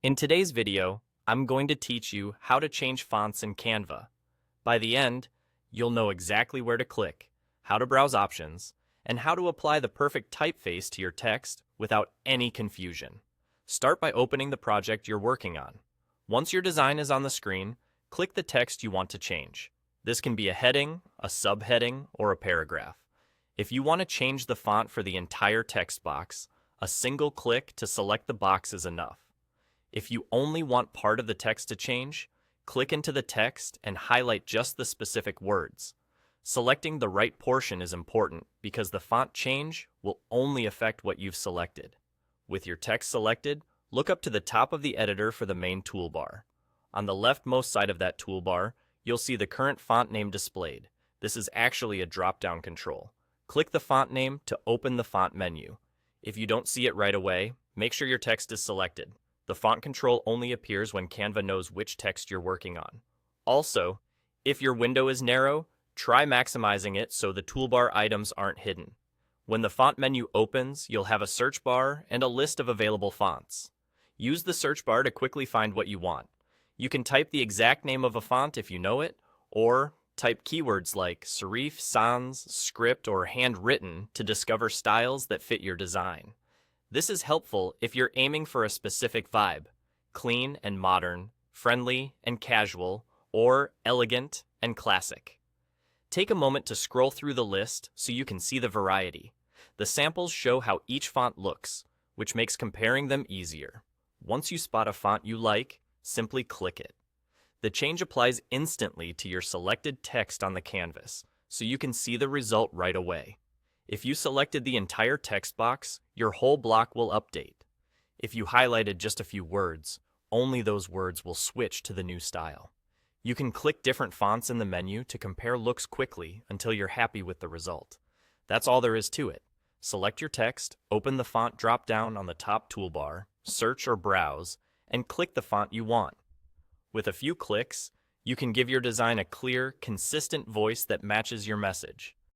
In today's video, I'm going to teach you how to change fonts in Canva. By the end, you'll know exactly where to click, how to browse options, and how to apply the perfect typeface to your text without any confusion. Start by opening the project you're working on. Once your design is on the screen, click the text you want to change. This can be a heading, a subheading, or a paragraph. If you want to change the font for the entire text box, a single click to select the box is enough. If you only want part of the text to change, click into the text and highlight just the specific words. Selecting the right portion is important because the font change will only affect what you've selected. With your text selected, look up to the top of the editor for the main toolbar. On the leftmost side of that toolbar, you'll see the current font name displayed. This is actually a drop-down control. Click the font name to open the font menu. If you don't see it right away, make sure your text is selected. The font control only appears when Canva knows which text you're working on. Also, if your window is narrow, try maximizing it so the toolbar items aren't hidden. When the font menu opens, you'll have a search bar and a list of available fonts. Use the search bar to quickly find what you want. You can type the exact name of a font if you know it, or type keywords like serif, sans, script, or handwritten to discover styles that fit your design. This is helpful if you're aiming for a specific vibe: clean and modern, friendly and casual, or elegant and classic. Take a moment to scroll through the list so you can see the variety. The samples show how each font looks, which makes comparing them easier. Once you spot a font you like, simply click it. The change applies instantly to your selected text on the canvas, so you can see the result right away. If you selected the entire text box, your whole block will update. If you highlighted just a few words, only those words will switch to the new style. You can click different fonts in the menu to compare looks quickly until you're happy with the result. That's all there is to it. Select your text, open the font drop-down on the top toolbar, search or browse, and click the font you want. With a few clicks, you can give your design a clear, consistent voice that matches your message.